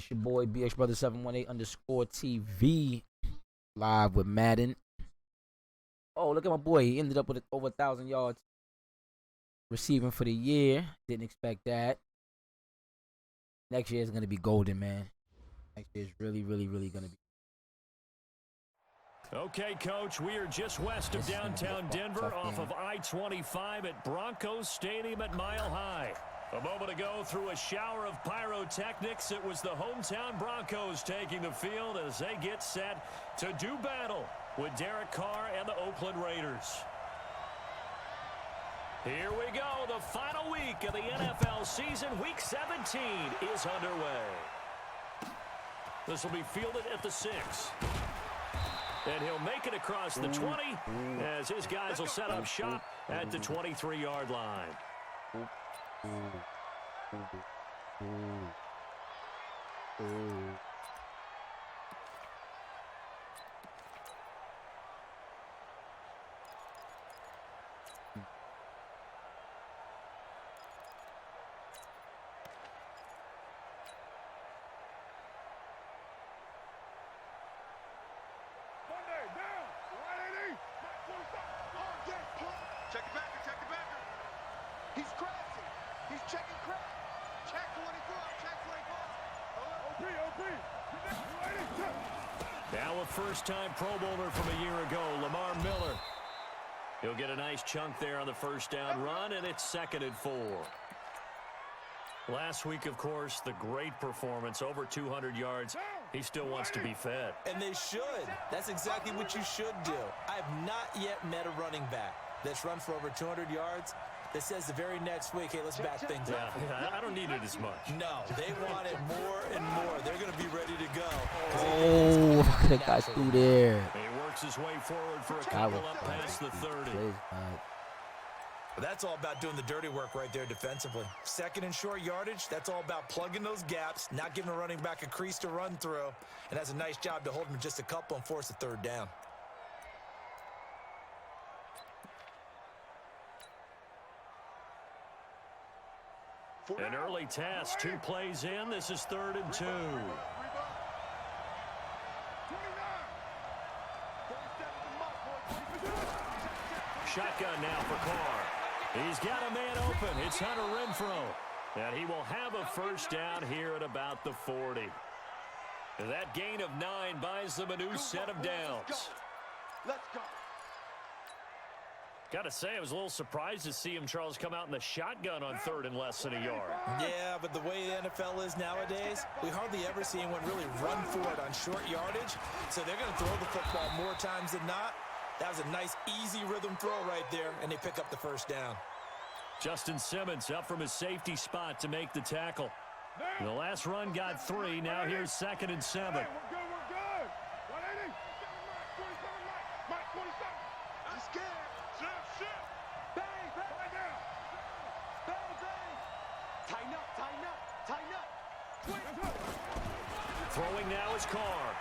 It's your boy BX Brother 718 underscore TV live with Madden. Oh, look at my boy. He ended up with over 1,000 yards receiving for the year. Didn't expect that. Next year is going to be golden, man. Next year is really going to be. Okay, Coach, we are just west of downtown Denver off of I-25 at Broncos Stadium at Mile High. A moment ago, through a shower of pyrotechnics, it was the hometown Broncos taking the field as they get set to do battle with Derek Carr and the Oakland Raiders. Here we go. The final week of the NFL season, Week 17, is underway. This will be fielded at the 6. And he'll make it across the 20 as his guys will set up shop at the 23-yard line. Now a first-time Pro Bowler from a year ago, Lamar Miller. He'll get a nice chunk there on the first down run, and it's 2nd and 4. Last week, of course, the great performance, over 200 yards. He still wants to be fed. And they should. That's exactly what you should do. I have not yet met a running back that's run for over 200 yards that says the very next week, hey, let's back things up. Yeah, I don't need it as much. No, they want it more and more. They're going to be ready to go. Oh, that guy's through there. He works his way forward for a couple up past the 30. But that's all about doing the dirty work right there defensively. 2nd and short yardage, that's all about plugging those gaps, not giving a running back a crease to run through. And that's a nice job to hold him just a couple and force a 3rd down. An early task, 2 plays in. This is 3rd and 2. Shotgun now for Carr. He's got a man open. It's Hunter Renfrow. And he will have a first down here at about the 40. That gain of 9 buys them a new set of downs. Let's go. Got to say, I was a little surprised to see him, Charles, come out in the shotgun on 3rd and less than a yard. Yeah, but the way the NFL is nowadays, we hardly ever see anyone really run for it on short yardage. So they're going to throw the football more times than not. That was a nice, easy rhythm throw right there, and they pick up the first down. Justin Simmons up from his safety spot to make the tackle. The last run got 3. Now here's 2nd and 7. We're good. 180. Mike 27. I'm scared. Shit. Bang. Tighten up. Throwing now is Carr.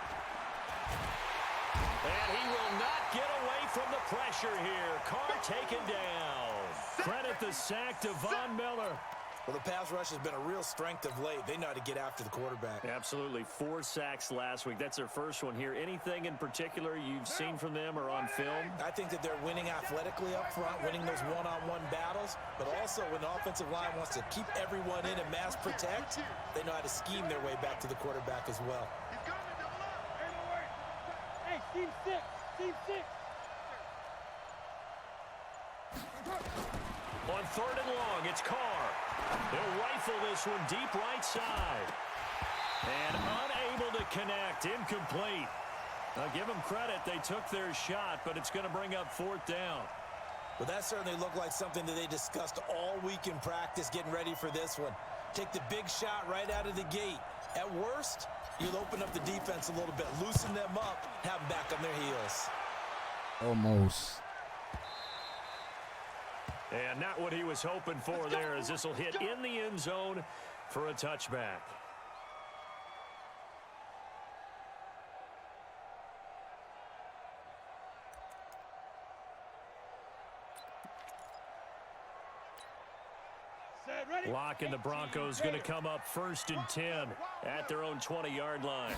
And he will not get away from the pressure here. Carr taken down. Credit the sack to Von Miller. Well, the pass rush has been a real strength of late. They know how to get after the quarterback. Absolutely. 4 sacks last week. That's their first one here. Anything in particular you've seen from them or on film? I think that they're winning athletically up front, winning those one-on-one battles, but also when the offensive line wants to keep everyone in and mass protect, they know how to scheme their way back to the quarterback as well. Hey, team 6. On 3rd and long, it's Carr. He'll rifle this one deep right side. And unable to connect. Incomplete. Now, give them credit. They took their shot, but it's going to bring up 4th down. Well, that certainly looked like something that they discussed all week in practice, getting ready for this one. Take the big shot right out of the gate. At worst, you'll open up the defense a little bit, loosen them up, have them back on their heels. Almost. And not what he was hoping for there, as this will hit in the end zone for a touchback. Lock and the Broncos going to come up 1st and 10 at their own 20-yard line.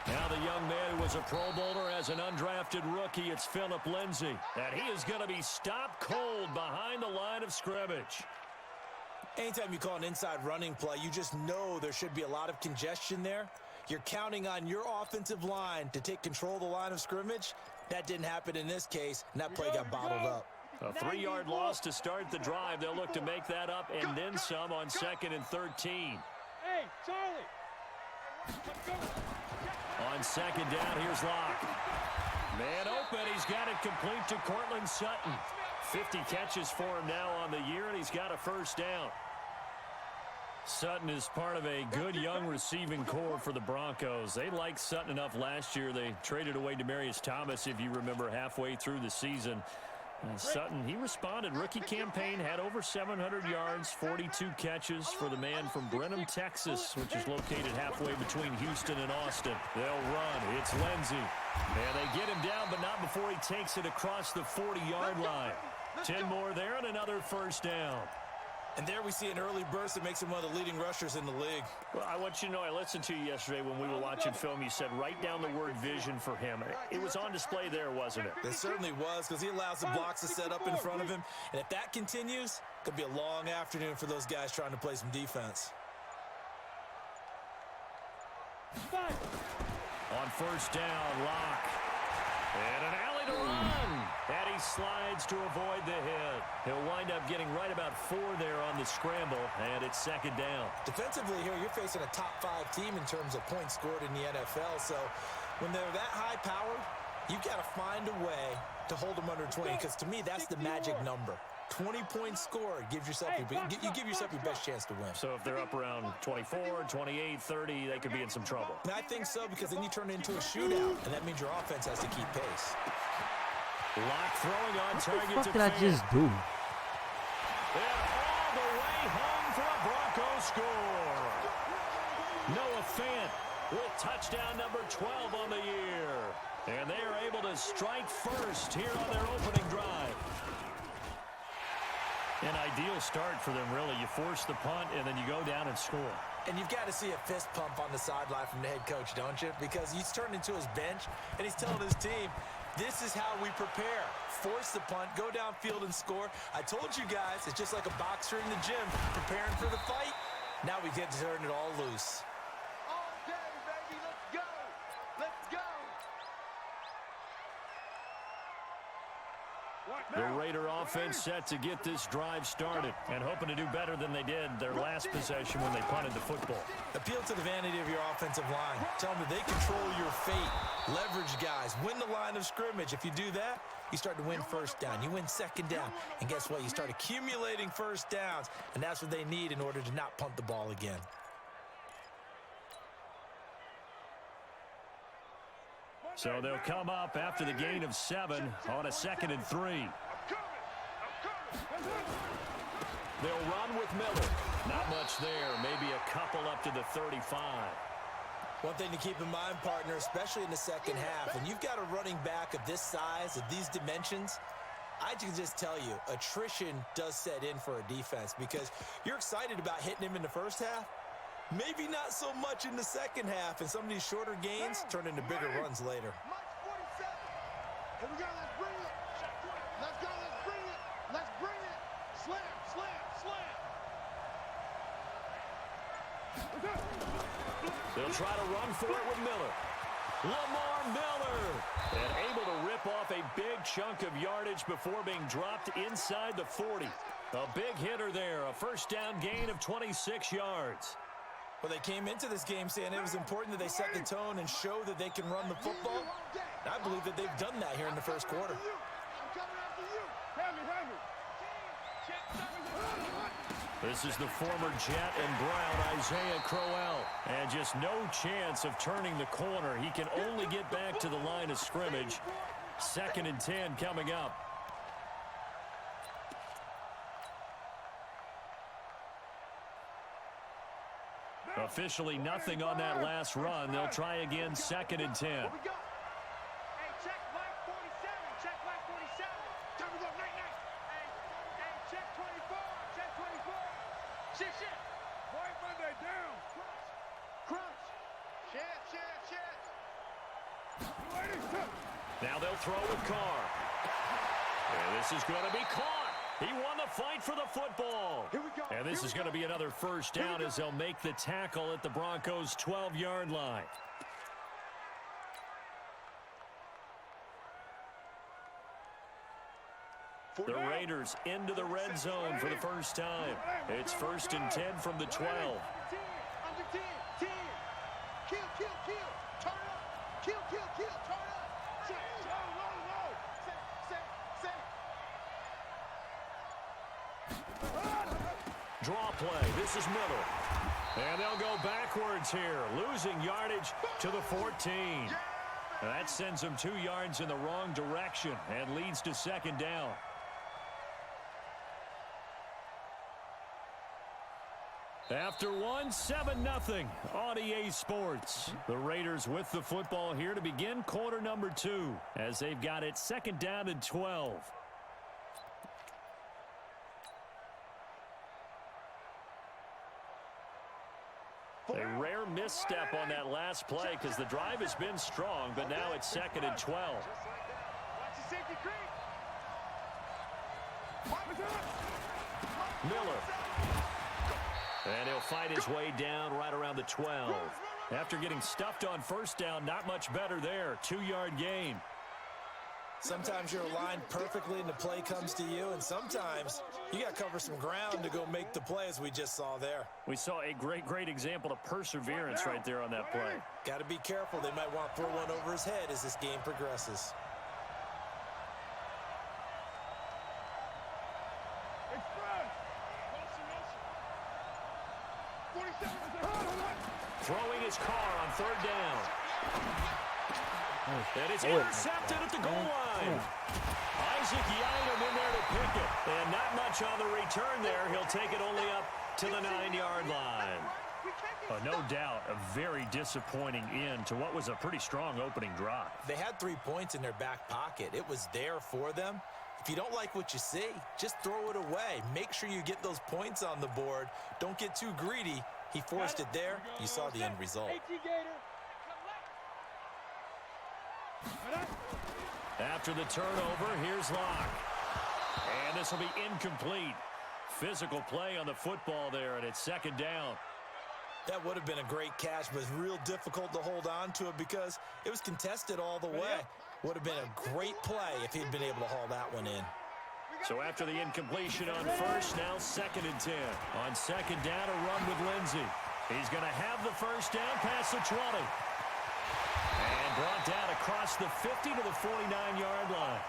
Now the young man who was a Pro Bowler as an undrafted rookie, it's Phillip Lindsay. And he is going to be stopped cold behind the line of scrimmage. Anytime you call an inside running play, you just know there should be a lot of congestion there. You're counting on your offensive line to take control of the line of scrimmage. That didn't happen in this case, and that play got bottled up. A 3-yard loss to start the drive. They'll look to make that up and then some on 2nd and 13. Hey, Charlie. On 2nd down, here's Locke. Man open, he's got it complete to Cortland Sutton. 50 catches for him now on the year, and he's got a 1st down. Sutton is part of a good young receiving core for the Broncos. They liked Sutton enough last year. They traded away Demaryius Thomas, if you remember, halfway through the season. And Sutton, he responded. Rookie campaign, had over 700 yards, 42 catches for the man from Brenham, Texas, which is located halfway between Houston and Austin. They'll run. It's Lindsay. And they get him down, but not before he takes it across the 40-yard line. 10 more there and another 1st down. And there we see an early burst that makes him one of the leading rushers in the league. Well, I want you to know, I listened to you yesterday when we were watching film. You said write down the word vision for him. It was on display there, wasn't it? It certainly was, because he allows the blocks to set up in front of him. And if that continues, it could be a long afternoon for those guys trying to play some defense. On 1st down, Locke. And an alley to run. And he slides to avoid the hit. He'll wind up getting right about 4 there on the scramble, and it's 2nd down. Defensively here, you're facing a top 5 team in terms of points scored in the NFL. So when they're that high-powered, you've got to find a way to hold them under 20, because to me, that's the magic number. 20 points scored gives yourself you give yourself your best chance to win. So if they're up around 24, 28, 30, they could be in some trouble. And I think so, because then you turn it into a shootout, and that means your offense has to keep pace. Locke throwing on target. What the fuck did I just do? And all the way home for a Broncos score. Noah Fant with touchdown number 12 on the year. And they are able to strike first here on their opening drive. An ideal start for them, really. You force the punt, and then you go down and score. And you've got to see a fist pump on the sideline from the head coach, don't you? Because he's turned into his bench, and he's telling his team, this is how we prepare. Force the punt, go downfield and score. I told you guys, it's just like a boxer in the gym preparing for the fight. Now we get to turn it all loose. All day, baby. Let's go. Let's go. The Raider offense set to get this drive started and hoping to do better than they did their last possession when they punted the football. Appeal to the vanity of your offensive line. Tell them that they control your fate. Leverage guys. Win the line of scrimmage. If you do that, you start to win 1st down. You win 2nd down. And guess what? You start accumulating 1st downs. And that's what they need in order to not punt the ball again. So they'll come up after the gain of 7 on a 2nd and 3. They'll run with Miller. Not much there. Maybe a couple up to the 35. One thing to keep in mind, partner, especially in the 2nd half, when you've got a running back of this size, of these dimensions, I can just tell you, attrition does set in for a defense, because you're excited about hitting him in the 1st half. Maybe not so much in the 2nd half, and some of these shorter gains turn into bigger runs later. Here we go, let's bring it. Let's go, let's bring it. Let's bring it. Slam, slam, slam. They'll try to run for it with Miller. Lamar Miller. And able to rip off a big chunk of yardage before being dropped inside the 40. A big hitter there. A 1st down gain of 26 yards. Well, they came into this game saying it was important that they set the tone and show that they can run the football. And I believe that they've done that here in the 1st quarter. I'm coming after you. Have me. This is the former Jet and Brown, Isaiah Crowell. And just no chance of turning the corner. He can only get back to the line of scrimmage. 2nd and 10 coming up. Officially nothing on that last run. They'll try again, 2nd and 10. Here we go. Hey, check flag 47. Check flag 47. Time to go, night. Hey, check 24. Shit. White Monday down. Crunch. Shit. Now they'll throw with Carr. And this is going to be caught. He won the fight for the football. Here we go. And this is going to be another first down as they'll make the tackle at the Broncos' 12-yard line. The Raiders into the red zone for the first time. It's 1st and 10 from the 12. 10, under 10, 10. Kill. Turn up. Kill. Turn up. Set. Low. Set. Draw play. This is Miller. And they'll go backwards here, losing yardage to the 14. And that sends them 2 yards in the wrong direction and leads to 2nd down. After 7-0 on EA Sports. The Raiders with the football here to begin quarter number 2 as they've got it 2nd down and 12. A rare misstep on that last play because the drive has been strong, but now it's 2nd and 12. Watch the safety creep. Miller. And he'll fight his way down right around the 12. After getting stuffed on 1st down, not much better there. 2-yard gain. Sometimes you're aligned perfectly and the play comes to you, and sometimes you got to cover some ground to go make the play, as we just saw there. We saw a great example of perseverance right there on that play. Got to be careful. They might want to throw one over his head as this game progresses. Throwing his car on 3rd down. And it's intercepted at the goal line. Isaac Yianum in there to pick it. And not much on the return there. He'll take it only up to the 9-yard line. No doubt a very disappointing end to what was a pretty strong opening drive. They had 3 points in their back pocket. It was there for them. If you don't like what you see, just throw it away. Make sure you get those points on the board. Don't get too greedy. He forced it there. You saw the end result. After the turnover, here's Locke. And this will be incomplete. Physical play on the football there, and it's 2nd down. That would have been a great catch, but real difficult to hold on to it because it was contested all the way. Would have been a great play if he'd been able to haul that one in. So after the incompletion on 1st, now 2nd and 10. On 2nd down, a run with Lindsey. He's going to have the 1st down past the 20. And brought down across the 50 to the 49-yard line.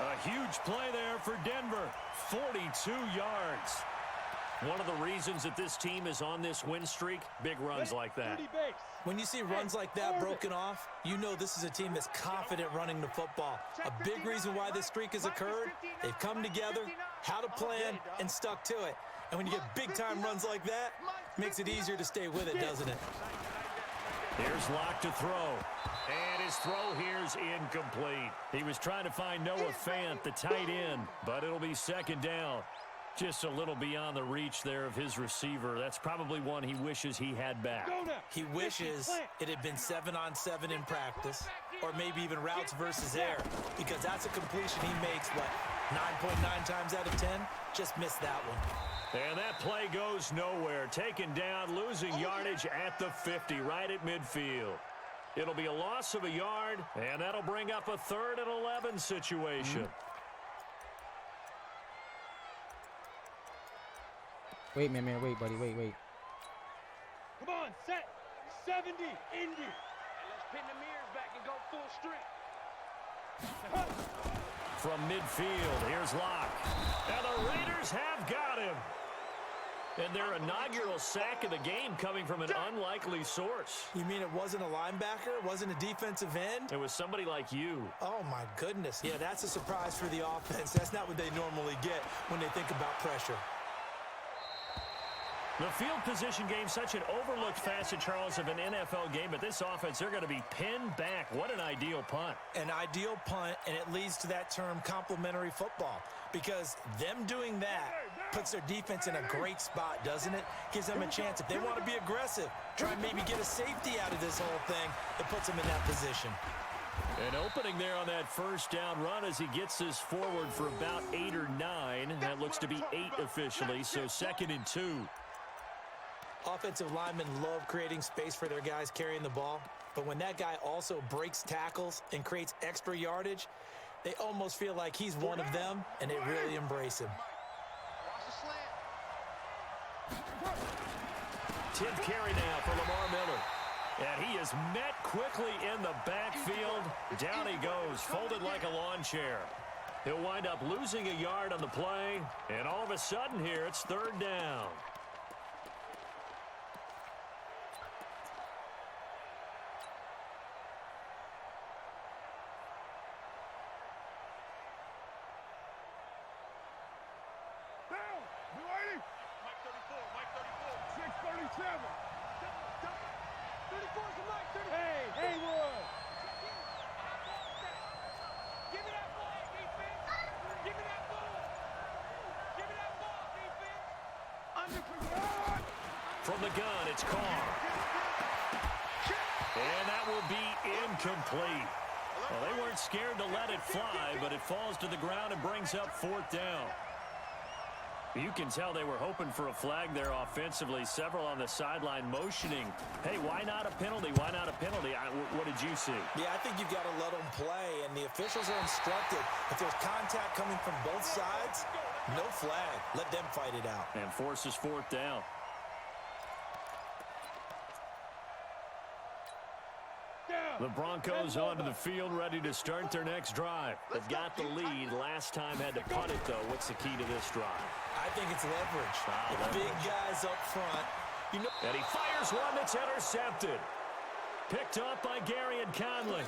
A huge play there for Denver. 42 yards. One of the reasons that this team is on this win streak, big runs like that. When you see runs like that broken off, you know this is a team that's confident running the football. A big reason why this streak has occurred, they've come together, had a plan, and stuck to it. And when you get big-time runs like that, it makes it easier to stay with it, doesn't it? Here's Locke to throw. And his throw here's incomplete. He was trying to find Noah Fant, the tight end, but it'll be 2nd down. Just a little beyond the reach there of his receiver. That's probably one he wishes he had back. He wishes it had been 7-on-7 in practice, or maybe even routes versus air, because that's a completion he makes, 9.9 times out of 10? Just missed that one. And that play goes nowhere. Taken down, losing yardage at the 50, right at midfield. It'll be a loss of a yard, and that'll bring up a 3rd and 11 situation. Wait, man, wait, buddy, wait. Come on, set. 70, Indy. Let's pin the mirrors back and go full strength. From midfield, here's Locke. And the Raiders have got him. And their inaugural sack of the game coming from an unlikely source. You mean it wasn't a linebacker? It wasn't a defensive end? It was somebody like you. Oh, my goodness. Yeah, that's a surprise for the offense. That's not what they normally get when they think about pressure. The field position game, such an overlooked facet, Charles, of an NFL game, but this offense, they're going to be pinned back. What an ideal punt. An ideal punt, and it leads to that term complementary football, because them doing that puts their defense in a great spot, doesn't it? Gives them a chance. If they want to be aggressive, try and maybe get a safety out of this whole thing, it puts them in that position. An opening there on that first down run as he gets this forward for about 8 or 9. That looks to be 8 officially, so 2nd and 2. Offensive linemen love creating space for their guys carrying the ball, but when that guy also breaks tackles and creates extra yardage, they almost feel like he's one of them, and they really embrace him. 10th carry now for Lamar Miller. And he is met quickly in the backfield. Down he goes, folded like a lawn chair. He'll wind up losing a yard on the play, and all of a sudden here, it's 3rd down. From the gun, it's Carr. And that will be incomplete. Well, they weren't scared to let it fly, but it falls to the ground and brings up 4th down. You can tell they were hoping for a flag there offensively. Several on the sideline motioning. Hey, why not a penalty? Why not a penalty? What did you see? Yeah, I think you've got to let them play, and the officials are instructed. If there's contact coming from both sides, no flag. Let them fight it out. And forces 4th down. The Broncos onto the field, ready to start their next drive. They've got the lead. Last time had to punt it, though. What's the key to this drive? I think it's leverage. The big guys up front. And he fires one that's intercepted. Picked up by Gary and Conley.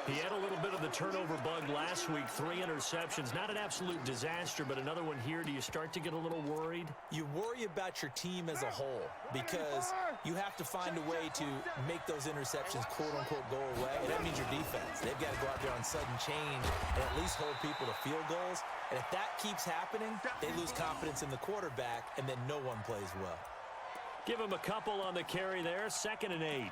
He had a little bit of the turnover bug last week. 3 interceptions. Not an absolute disaster, but another one here. Do you start to get a little worried? You worry about your team as a whole because you have to find a way to make those interceptions, quote-unquote, go away. And that means your defense. They've got to go out there on sudden change and at least hold people to field goals. And if that keeps happening, they lose confidence in the quarterback, and then no one plays well. Give him a couple on the carry there. 2nd and 8.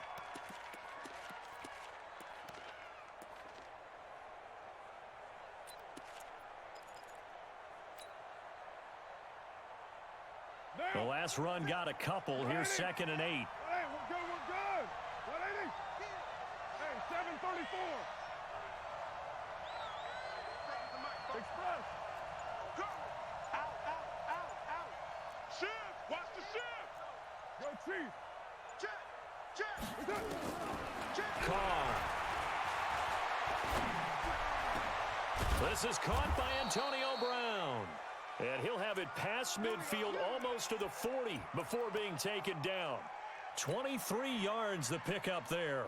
The last run got a couple. Here's 2nd and 8. Hey, we're good, we're good. 180. Hey, 734. Express. Go. Out, out, out, out. Shift. Watch the shift. Go, Chief. Check. Check. Check. Carr. This is caught by Antonio Brown. And he'll have it past midfield almost to the 40 before being taken down. 23 yards the pickup there.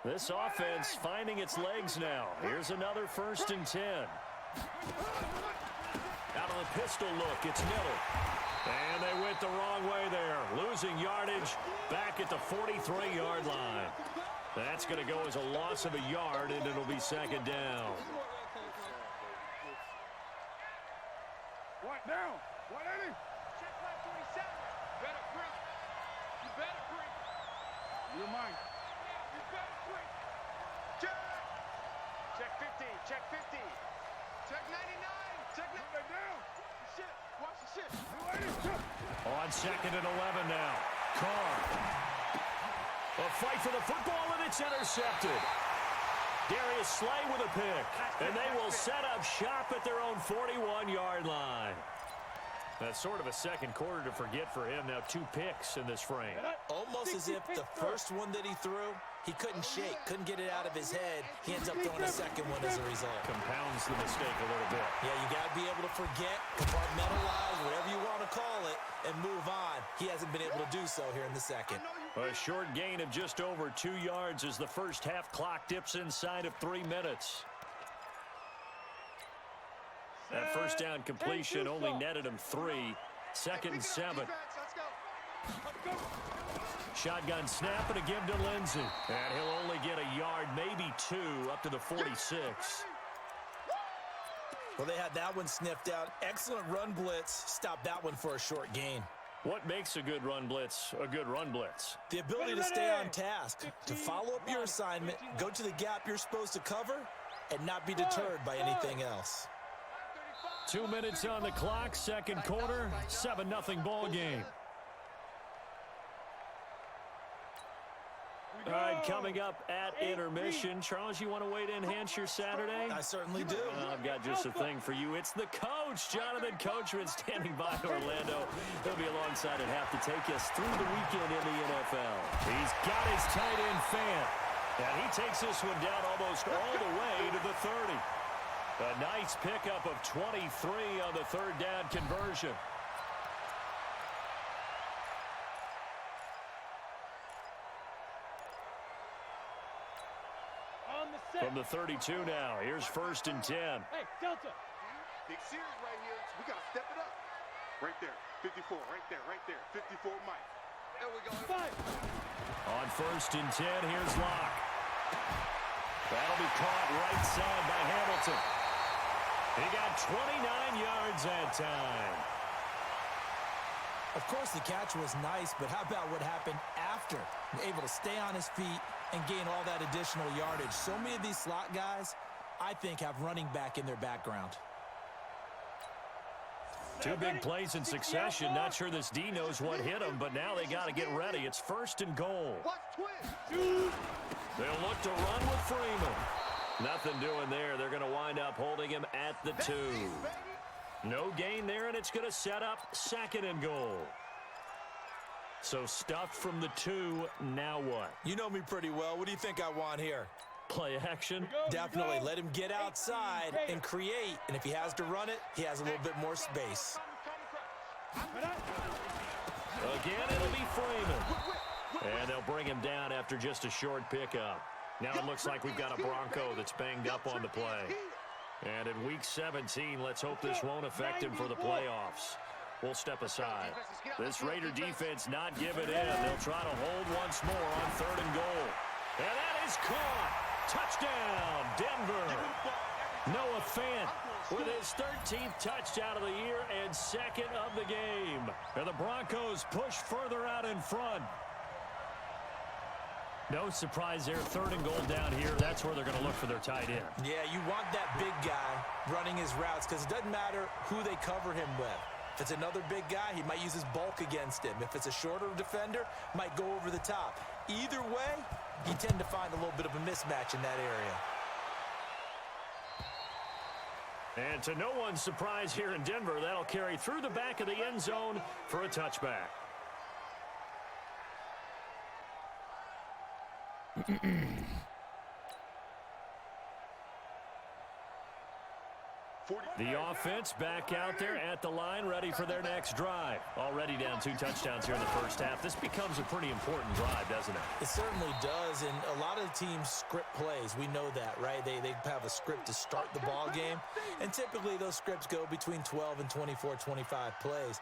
This offense finding its legs now. Here's another 1st and 10. Out of the pistol look, it's Miller. And they went the wrong way there. Losing yardage back at the 43-yard line. That's going to go as a loss of a yard, and it'll be 2nd down. Right down. 180. Check left 27. Better grip. You better grip. You're mine. You better grip. Check. Check 50. Check 50. Check 99. Check 99. Down. Shit. Watch the shit. On 2nd and 11 now. Carr. A fight for the football, and it's intercepted. Darius Slay with a pick. And they will set up shop at their own 41-yard line. That's sort of a second quarter to forget for him. Now 2 picks in this frame. Almost as if the first one that he threw, he couldn't shake, couldn't get it out of his head. He ends up throwing a second one as a result. Compounds the mistake a little bit. Yeah, you got to be able to forget, compartmentalize, whatever you want to call it, and move on. He hasn't been able to do so here in the second. A short gain of just over 2 yards as the first half clock dips inside of 3 minutes. That first down completion only netted him 3. 2nd and 7. Shotgun snap and a give to Lindsey. And he'll only get a yard, maybe 2, up to the 46. Well, they had that one sniffed out. Excellent run blitz. Stop that one for a short gain. What makes a good run blitz a good run blitz? The ability to stay on task, to follow up your assignment, go to the gap you're supposed to cover, and not be deterred by anything else. 2 minutes on the clock, second quarter, 7-0 ball game. All right, coming up at intermission. Charles, you want to wait to enhance your Saturday? I certainly do. I've got just a thing for you. It's the coach, Jonathan Coachman, standing by Orlando. He'll be alongside at half to take us through the weekend in the NFL. He's got his tight end fan, and he takes this one down almost all the way to the 30. A nice pickup of 23 on the third down conversion. From the 32 now, here's 1st and 10. Hey, Delta. Big series right here. We got to step it up. Right there. 54. Right there. Right there. 54 Mike. There we go. 5. On 1st and 10, here's Locke. That'll be caught right side by Hamilton. He got 29 yards that time. Of course, the catch was nice, but how about what happened after? Able to stay on his feet and gain all that additional yardage. So many of these slot guys, I think, have running back in their background. 2 big plays in succession. Not sure this D knows what hit him, but now they got to get ready. It's 1st and goal. They'll look to run with Freeman. Nothing doing there. They're going to wind up holding him at the 2. No gain there, and it's going to set up 2nd and goal. So stuffed from the 2, now what? You know me pretty well. What do you think I want here? Play action? Definitely. Let him get outside and create. And if he has to run it, he has a little bit more space. Again, it'll be Freeman. And they'll bring him down after just a short pickup. Now it looks like we've got a Bronco that's banged up on the play. And in Week 17, let's hope this won't affect him for the playoffs. We'll step aside. This Raider defense not giving in. They'll try to hold once more on 3rd and goal. And that is caught. Touchdown, Denver. Noah Fant with his 13th touchdown of the year and 2nd of the game. And the Broncos push further out in front. No surprise there. 3rd and goal down here. That's where they're going to look for their tight end. Yeah, you want that big guy running his routes because it doesn't matter who they cover him with. If it's another big guy, he might use his bulk against him. If it's a shorter defender, might go over the top. Either way, you tend to find a little bit of a mismatch in that area. And to no one's surprise here in Denver, that'll carry through the back of the end zone for a touchback. The offense back out there at the line, ready for their next drive. Already down 2 touchdowns here in the first half. This becomes a pretty important drive, doesn't it? It certainly does, and a lot of teams script plays. We know that, right? They have a script to start the ball game, and typically those scripts go between 12 and 24, 25 plays.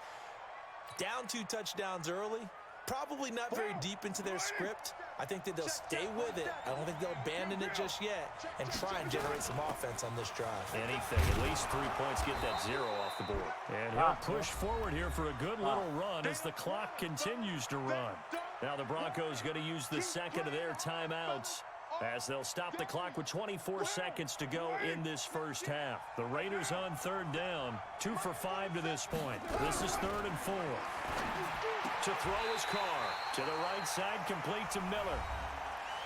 Down 2 touchdowns early, probably not very deep into their script. I think that they'll stay with it. I don't think they'll abandon it just yet and try and generate some offense on this drive. Anything. At least 3 points, get that 0 off the board. And he'll push forward here for a good little run as the clock continues to run. Now the Broncos going to use the 2nd of their timeouts as they'll stop the clock with 24 seconds to go in this first half. The Raiders on 3rd down, 2 for 5 to this point. This is 3rd and 4. To throw his Carr. To the right side, complete to Miller.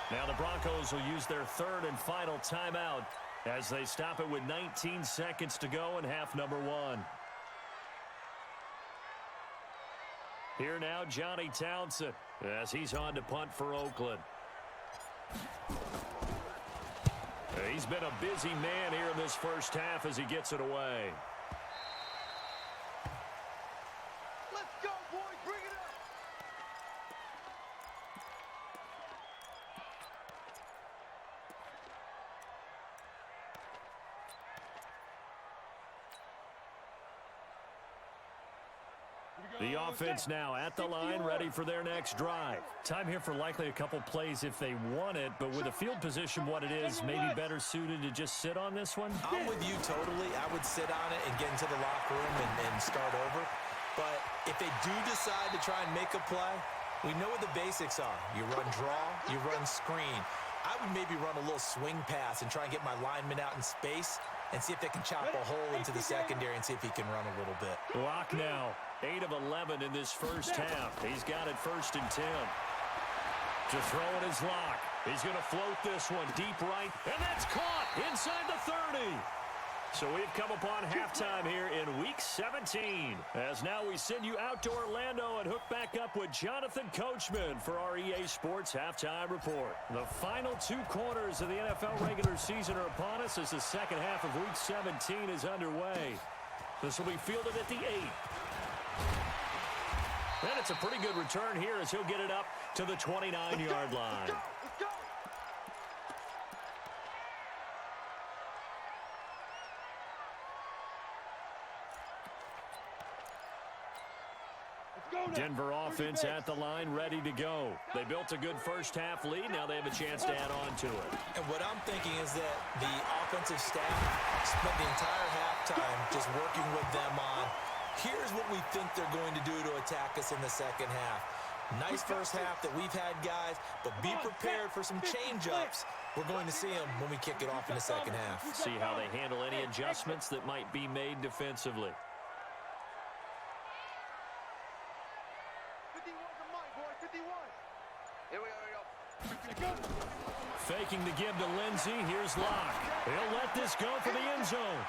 Now the Broncos will use their 3rd and final timeout as they stop it with 19 seconds to go in half number 1. Here now, Johnny Townsend as he's on to punt for Oakland. He's been a busy man here in this first half as he gets it away. Let's go, boys. Bring it up. The offense now at the line, ready for their next drive. Time here for likely a couple plays if they want it, but with the field position what it is, maybe better suited to just sit on this one? I'm with you totally. I would sit on it and get into the locker room and start over. But if they do decide to try and make a play, we know what the basics are. You run draw, you run screen. I would maybe run a little swing pass and try and get my lineman out in space and see if they can chop a hole into the secondary and see if he can run a little bit. Lock now, 8 of 11 in this first half. He's got it 1st and 10. To throw it is Lock. He's going to float this one deep right, and that's caught inside the 30. So we've come upon halftime here in Week 17. As now we send you out to Orlando and hook back up with Jonathan Coachman for our EA Sports Halftime Report. The final 2 quarters of the NFL regular season are upon us as the second half of Week 17 is underway. This will be fielded at the 8. And it's a pretty good return here as he'll get it up to the 29-yard line. Let's go. Denver offense at the line, ready to go. They built a good first half lead. Now they have a chance to add on to it. And what I'm thinking is that the offensive staff spent the entire halftime just working with them on, here's what we think they're going to do to attack us in the second half. Nice first half that we've had, guys, but be prepared for some change-ups. We're going to see them when we kick it off in the second half. See how they handle any adjustments that might be made defensively. Faking the give to Lindsey. Here's Locke. He'll let this go for the end zone.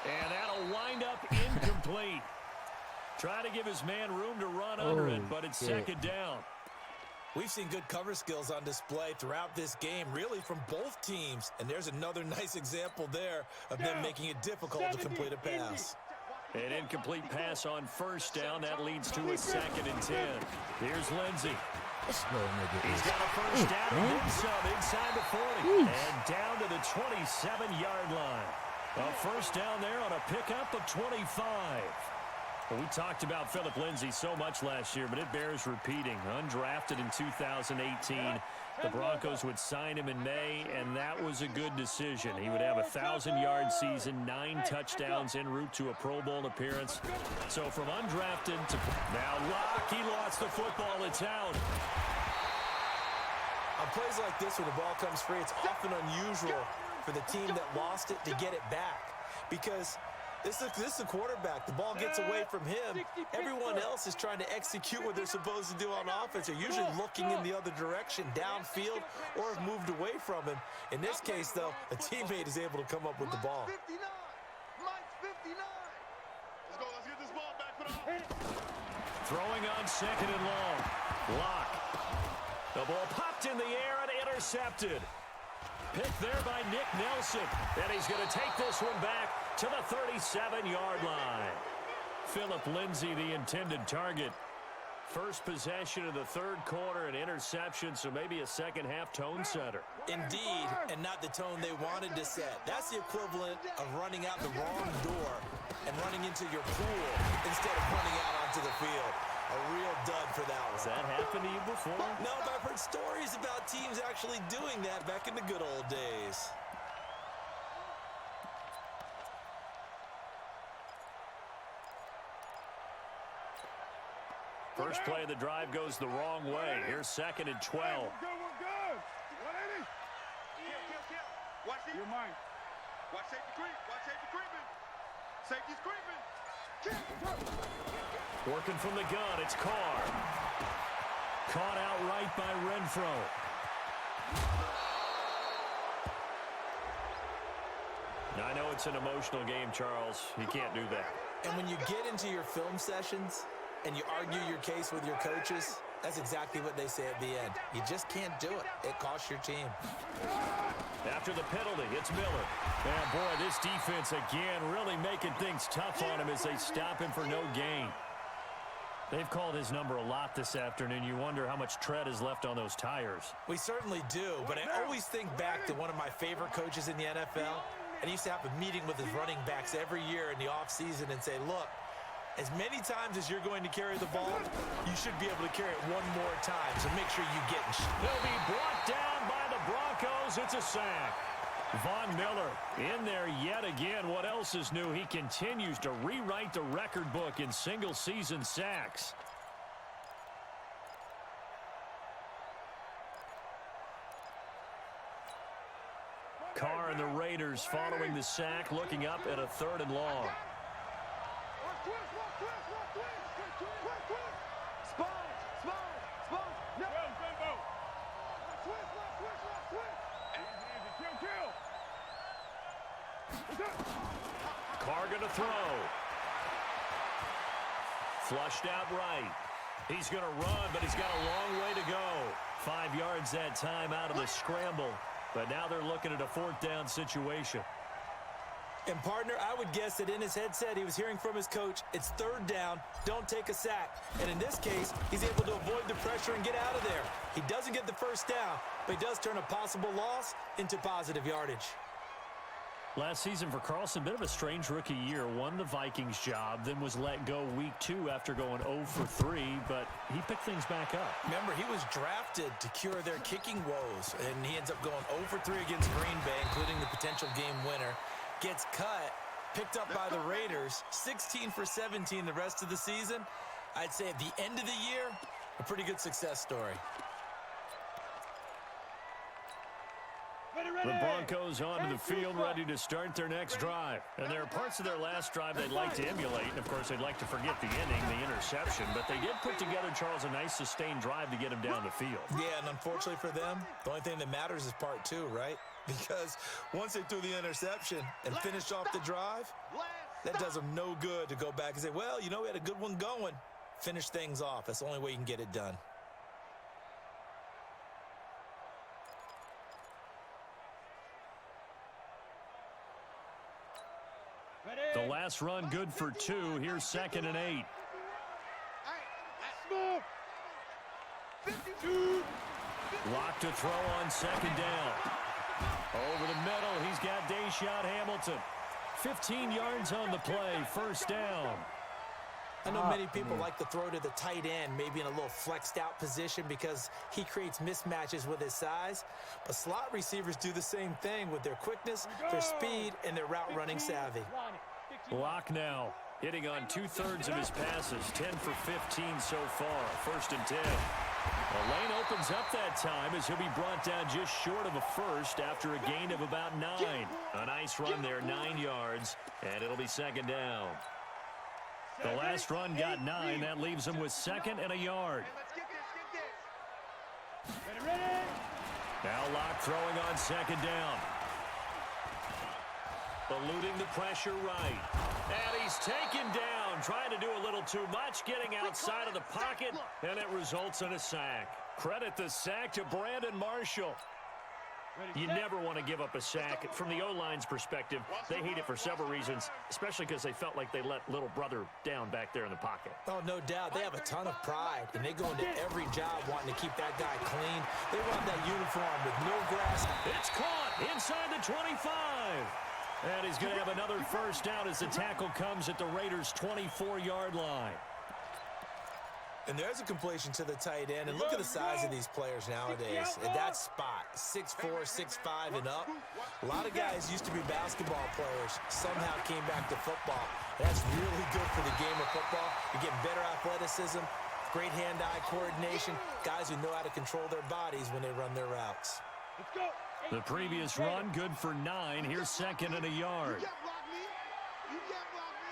And that'll wind up incomplete. Try to give his man room to run under it, but it's second down. We've seen good cover skills on display throughout this game, really from both teams. And there's another nice example there of them making it difficult to complete a pass. An incomplete pass on first down. That leads to a 2nd and 10. Here's Lindsey. He's got a first down and then some inside the 40. And down to the 27-yard line. A first down there on a pickup of 25. Well, we talked about Philip Lindsey so much last year, but it bears repeating. Undrafted in 2018. The Broncos would sign him in May, and that was a good decision. He would have a 1,000-yard season, 9 touchdowns en route to a Pro Bowl appearance. So from undrafted to now Locke, he lost the football. It's out. On plays like this, when the ball comes free, it's often unusual for the team that lost it to get it back because this is the quarterback. The ball gets away from him. Everyone else is trying to execute what they're supposed to do on offense. They're usually looking in the other direction, downfield, or have moved away from him. In this case, though, a teammate is able to come up with the ball. Mike's 59. Let's go. Let's get this ball back for the Throwing on 2nd and long. Locke. The ball popped in the air and intercepted. Picked there by Nick Nelson. And he's going to take this one back to the 37-yard line. Philip Lindsey, the intended target. First possession of the 3rd quarter, an interception, so maybe a second-half tone setter. Indeed, and not the tone they wanted to set. That's the equivalent of running out the wrong door and running into your pool instead of running out onto the field. A real dud for that one. Has that happened to you before? No, but I've heard stories about teams actually doing that back in the good old days. First play of the drive goes the wrong way. Here's 2nd and 12. We're good. 180. Watch the. You're mine. Watch safety creep. Watch safety creeping. Safety's creeping. Working from the gun, it's Carr. Caught outright by Renfro. Now, I know it's an emotional game, Charles. You can't do that. And when you get into your film sessions and you argue your case with your coaches, that's exactly what they say at the end. You just can't do it. It costs your team. After the penalty, it's Miller. And boy, this defense again really making things tough on him as they stop him for no gain. They've called his number a lot this afternoon. You wonder how much tread is left on those tires. We certainly do, but I always think back to one of my favorite coaches in the NFL. And he used to have a meeting with his running backs every year in the offseason and say, look, As many times as you're going to carry the ball, you should be able to carry it one more time, so make sure you get in. He'll be brought down by the Broncos. It's a sack. Von Miller in there yet again. What else is new? He continues to rewrite the record book in single-season sacks. Carr and the Raiders following the sack, looking up at a 3rd and long. Carr gonna throw. Flushed out right. He's gonna run, but he's got a long way to go. 5 yards that time out of the scramble. But now they're looking at a 4th down situation. And, partner, I would guess that in his headset he was hearing from his coach, it's 3rd down, don't take a sack. And in this case, he's able to avoid the pressure and get out of there. He doesn't get the 1st down, but he does turn a possible loss into positive yardage. Last season for Carlson, bit of a strange rookie year. Won the Vikings job, then was let go week 2 after going 0 for 3, but he picked things back up. Remember, he was drafted to cure their kicking woes, and he ends up going 0 for 3 against Green Bay, including the potential game winner. Gets cut, picked up by the Raiders, 16 for 17 the rest of the season. I'd say at the end of the year, a pretty good success story. The Broncos onto the field, ready to start their next drive. And there are parts of their last drive they'd like to emulate. And, of course, they'd like to forget the inning, the interception. But they did put together, Charles, a nice sustained drive to get him down the field. Yeah, and unfortunately for them, the only thing that matters is part 2, right? Because once they threw the interception and finished off the drive, that does them no good to go back and say, well, you know, we had a good one going. Finish things off. That's the only way you can get it done. The last run good for 2. Here's 2nd and 8. Lock to throw on 2nd down. Over the middle, he's got Deshaun Hamilton. 15 yards on the play, 1st down. I know many people like to throw to the tight end, maybe in a little flexed out position because he creates mismatches with his size. But slot receivers do the same thing with their quickness, their speed, and their route running savvy. Lock now, hitting on 2/3 of his passes, 10 for 15 so far, 1st and 10. The lane opens up that time as he'll be brought down just short of a 1st after a gain of about 9. A nice run there, 9 yards, and it'll be 2nd down. The last run got 9. That leaves him with 2nd and a yard. Now Locke throwing on 2nd down. Eluding the pressure right. And he's taken down, trying to do a little too much, getting outside of the pocket, and it results in a sack. Credit the sack to Brandon Marshall. You never want to give up a sack. From the O-line's perspective, they hate it for several reasons, especially because they felt like they let little brother down back there in the pocket. Oh, no doubt. They have a ton of pride, and they go into every job wanting to keep that guy clean. They want that uniform with no grass. It's caught inside the 25. And he's going to have another 1st down as the tackle comes at the Raiders' 24-yard line. And there's a completion to the tight end. And look at the size of these players nowadays. At that spot, 6'4", 6'5", and up. A lot of guys used to be basketball players, somehow came back to football. That's really good for the game of football. You get better athleticism, great hand-eye coordination, guys who know how to control their bodies when they run their routes. Let's go. The previous run good for 9. Here's 2nd and a yard. You can't block me. You can't block me.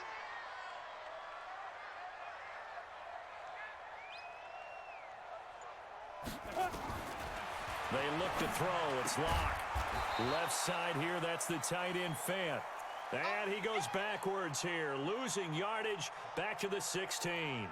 They look to throw. It's Locke. Left side here, that's the tight end Fant. And he goes backwards here, losing yardage back to the 16.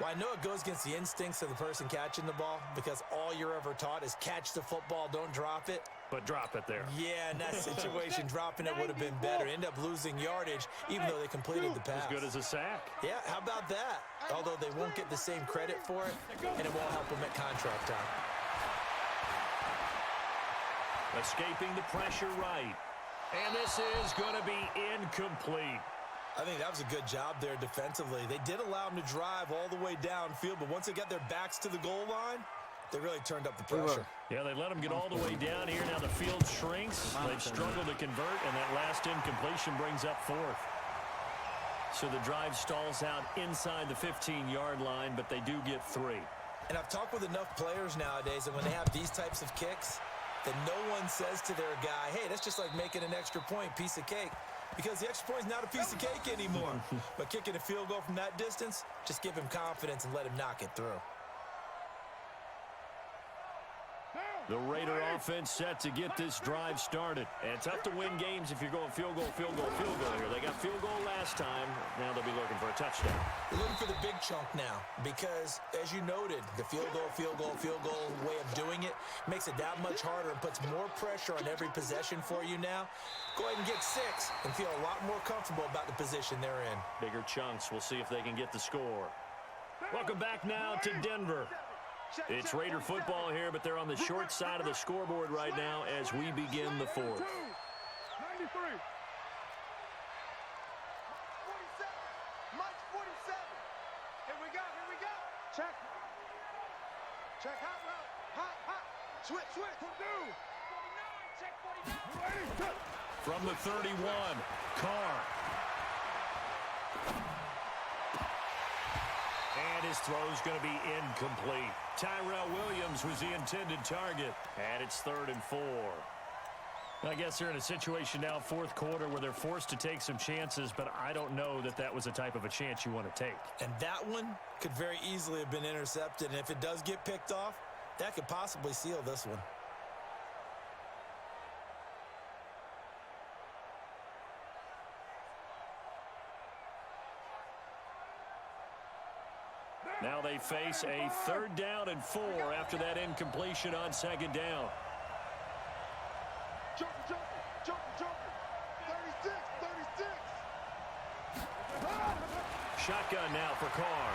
Well, I know it goes against the instincts of the person catching the ball because all you're ever taught is catch the football, don't drop it. But drop it there. Yeah, in that situation, dropping it would have been better. End up losing yardage, even though they completed the pass. As good as a sack. Yeah, how about that? Although they won't get the same credit for it, and it won't help them at contract time. Escaping the pressure right. And this is going to be incomplete. I think that was a good job there defensively. They did allow them to drive all the way downfield, but once they got their backs to the goal line, they really turned up the pressure. Yeah, they let them get all the way down here. Now the field shrinks. They've struggled to convert, and that last incompletion brings up fourth. So the drive stalls out inside the 15-yard line, but they do get 3. And I've talked with enough players nowadays, and when they have these types of kicks, that no one says to their guy, hey, that's just like making an extra point, piece of cake. Because the extra point is not a piece of cake anymore. But kicking a field goal from that distance, just give him confidence and let him knock it through. The Raider offense set to get this drive started. And tough to win games if you're going field goal, field goal, field goal here. They got field goal last time. Now they'll be looking for a touchdown. They're looking for the big chunk now because, as you noted, the field goal way of doing it makes it that much harder and puts more pressure on every possession for you now. Go ahead and get 6 and feel a lot more comfortable about the position they're in. Bigger chunks. We'll see if they can get the score. Welcome back now to Denver. It's Raider football here, but they're on the short side of the scoreboard right now as we begin the fourth. 93. Mike 47. Here we go. Check. Hot route. Hot. Switch. Do. 49. Check 49. From the 31, Carr. And his throw's going to be incomplete. Tyrell Williams was the intended target. And it's 3rd and 4. I guess they're in a situation now, fourth quarter, where they're forced to take some chances, but I don't know that that was the type of a chance you want to take. And that one could very easily have been intercepted. And if it does get picked off, that could possibly seal this one. Now they face a 3rd down and 4 after that incompletion on 2nd down. Jumping. 36. Shotgun now for Carr.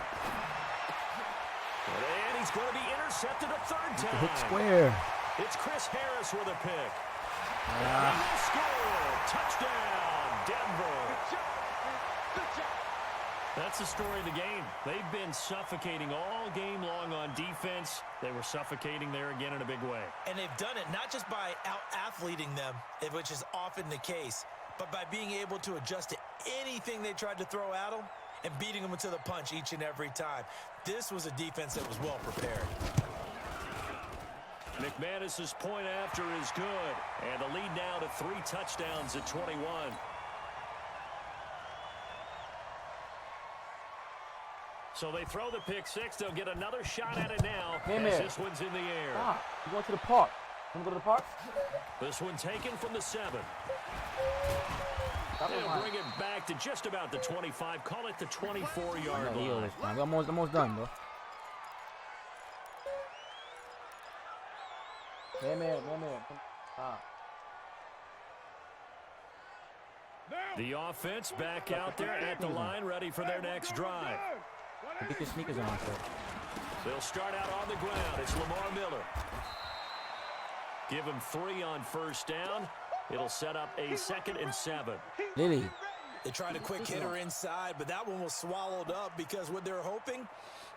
And he's going to be intercepted a 3rd time. Hit square. It's Chris Harris with a pick. And he will score. Touchdown, Denver. Good job. That's the story of the game. They've been suffocating all game long on defense. They were suffocating there again in a big way. And they've done it not just by out-athleting them, which is often the case, but by being able to adjust to anything they tried to throw at them and beating them to the punch each and every time. This was a defense that was well prepared. McManus's point after is good. And the lead now to 3 touchdowns at 21. So they throw the pick 6. They'll get another shot at it now as this one's in the air. You going to the park? Want to go to the park? This one taken from the 7. They'll bring it back to just about the 25. Call it the 24-yard line. We're almost done, bro. The offense back out there at the line, ready for their next drive. Get your sneakers on, sir. They'll start out on the ground. It's Lamar Miller. Give him 3 on 1st down. It'll set up a 2nd and 7. Lily. They tried a quick hitter inside, but that one was swallowed up because what they're hoping,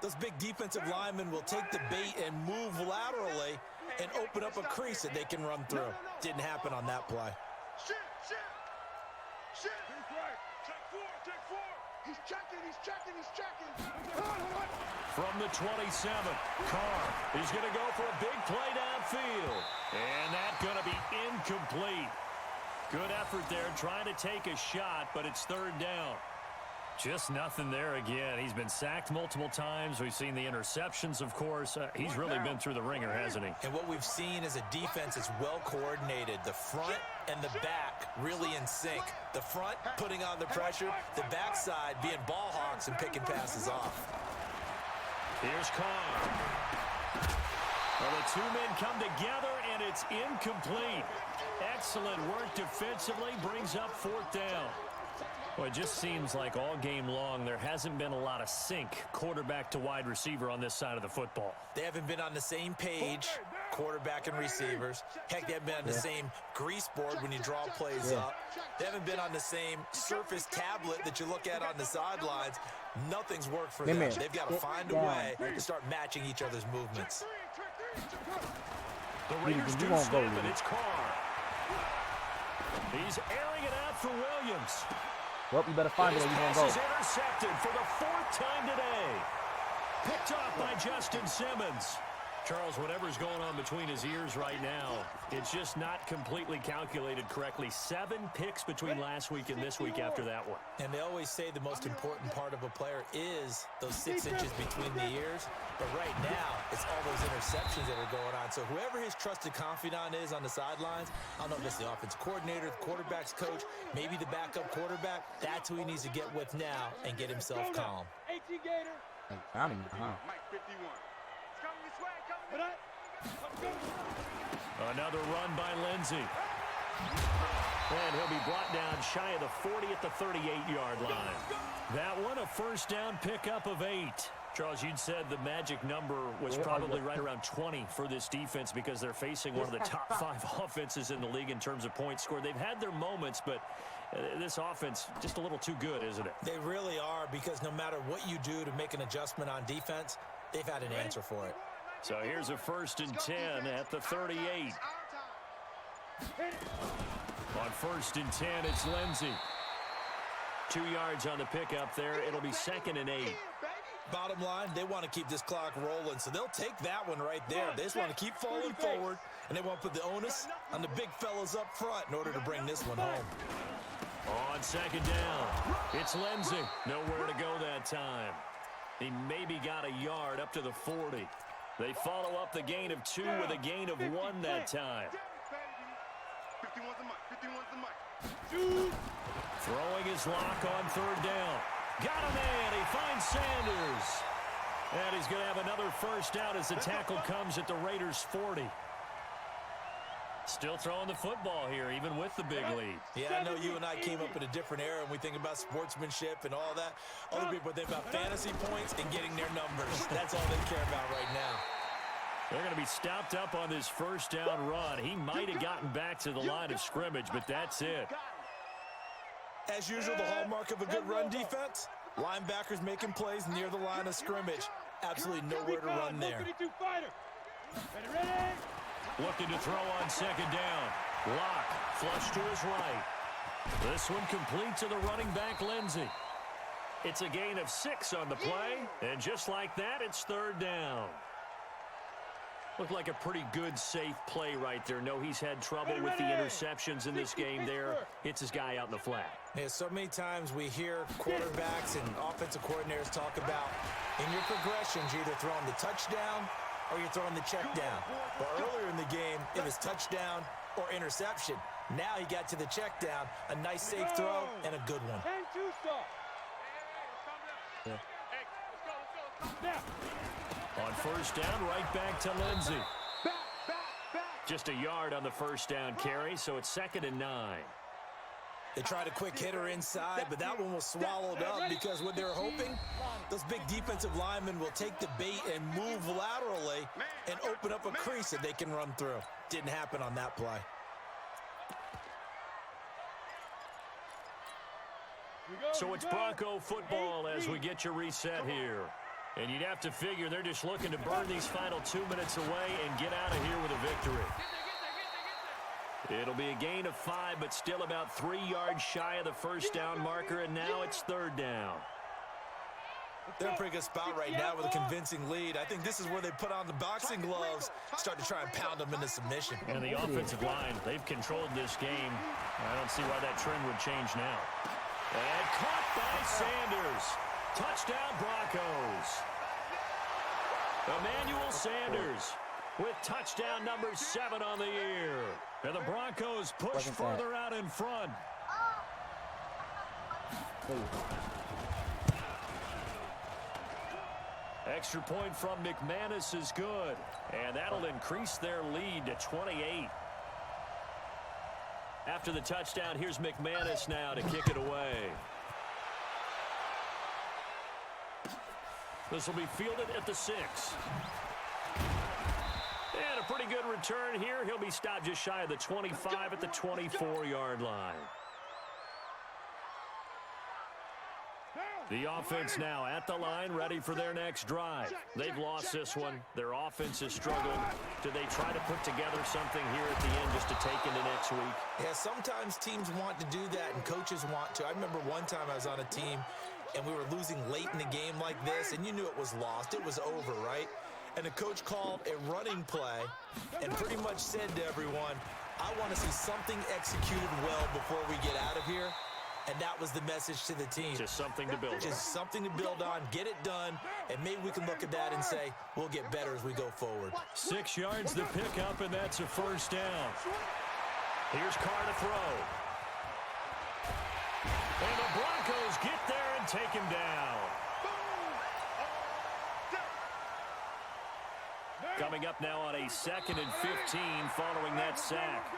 those big defensive linemen will take the bait and move laterally and open up a crease that they can run through. Didn't happen on that play. Shit. He's right. Check 4. He's checking. From the 27, Carr is going to go for a big play downfield. And that's going to be incomplete. Good effort there trying to take a shot, but it's 3rd down. Just nothing there again. He's been sacked multiple times. We've seen the interceptions, of course. He's really been through the ringer, hasn't he? And what we've seen is a defense that's well coordinated. The front and the back really in sync. The front putting on the pressure, the backside being ball hawks and picking passes off. Here's Carr. Well, the 2 men come together, and it's incomplete. Excellent work defensively, brings up 4th down. Well, it just seems like all game long there hasn't been a lot of sync quarterback to wide receiver on this side of the football. They haven't been on the same page quarterback and receivers. Heck, they haven't been on the same grease board when you draw plays up. They haven't been on the same surface tablet that you look at on the sidelines. Nothing's worked for them. They've got to find a way to start matching each other's movements. The Raiders do snap it. It's Carr. He's airing it out for Williams. Well, you better find it or you're going to go. This pass is intercepted for the 4th time today. Picked off by Justin Simmons. Charles, whatever's going on between his ears right now, it's just not completely calculated correctly. 7 picks between last week and this week after that one. And they always say the most important part of a player is those 6 inches between the ears. But right now, it's all those interceptions that are going on. So whoever his trusted confidant is on the sidelines, I don't know if it's the offensive coordinator, the quarterback's coach, maybe the backup quarterback, that's who he needs to get with now and get himself calm. Another run by Lindsey. And he'll be brought down shy of the 40 at the 38-yard line. That one, a first down pickup of 8. Charles, you'd said the magic number was probably right around 20 for this defense because they're facing one of the top 5 offenses in the league in terms of points scored. They've had their moments, but this offense just a little too good, isn't it? They really are, because no matter what you do to make an adjustment on defense, they've had an answer for it. So here's a 1st and 10 at the 38. On 1st and 10, it's Lindsey. 2 yards on the pickup there. It'll be 2nd and 8. Bottom line, they want to keep this clock rolling, so they'll take that one right there. They just want to keep falling forward, and they want to put the onus on the big fellas up front in order to bring this one home. On 2nd down, it's Lindsey. Nowhere to go that time. He maybe got a yard up to the 40. They follow up the gain of 2 with a gain of 1 that time. Throwing his lock on 3rd down. Got a man. He finds Sanders. And he's going to have another first down as the tackle comes at the Raiders' 40. Still throwing the football here, even with the big lead. Yeah, I know you and I came up in a different era, and we think about sportsmanship and all that. Other people think about fantasy points and getting their numbers. That's all they care about right now. They're going to be stopped up on this first down run. He might have gotten back to the line of scrimmage, but that's it. As usual, the hallmark of a good run defense, linebackers making plays near the line of scrimmage. Absolutely nowhere to run there. Looking to throw on 2nd down. Lock, flush to his right. This one complete to the running back, Lindsey. It's a gain of 6 on the play, and just like that, it's 3rd down. Looked like a pretty good, safe play right there. No, he's had trouble with the interceptions in this game there. Hits his guy out in the flat. Yeah, so many times we hear quarterbacks and offensive coordinators talk about, in your progressions, you're either throwing the touchdown or you're throwing the check down. But earlier in the game, it was touchdown or interception. Now he got to the check down, a nice safe throw, and a good one. Yeah. On 1st down, right back to Lindsey. Just a yard on the first down carry, so it's 2nd and 9. They tried a quick hitter inside, but that one was swallowed up because what they were hoping, those big defensive linemen will take the bait and move laterally and open up a crease that they can run through. Didn't happen on that play. So it's Bronco football as we get your reset here. And you'd have to figure they're just looking to burn these final 2 minutes away and get out of here with a victory. It'll be a gain of 5, but still about 3 yards shy of the first down marker, and now it's 3rd down. They're in a pretty good spot right now with a convincing lead. I think this is where they put on the boxing gloves, start to try and pound them into submission. And the offensive line, they've controlled this game. I don't see why that trend would change now. And caught by Sanders. Touchdown, Broncos. Emmanuel Sanders with touchdown number 7 on the year. And the Broncos push further out in front. Extra point from McManus is good. And that'll increase their lead to 28. After the touchdown, here's McManus now to kick it away. This will be fielded at the 6. And a a pretty good return here. He'll be stopped just shy of the 25 at the 24-yard line. The offense now at the line, ready for their next drive. They've lost this one. Their offense has struggled. Do they try to put together something here at the end just to take into next week? Yeah, sometimes teams want to do that and coaches want to. I remember one time I was on a team and we were losing late in the game like this, and you knew it was lost. It was over, right? And the coach called a running play and pretty much said to everyone, I want to see something executed well before we get out of here. And that was the message to the team. Just something to build on. Just something to build on, get it done, and maybe we can look at that and say, we'll get better as we go forward. 6 yards the pickup, and that's a first down. Here's Carr to throw. And the Broncos get there and take him down. Coming up now on a 2nd and 15 following that sack.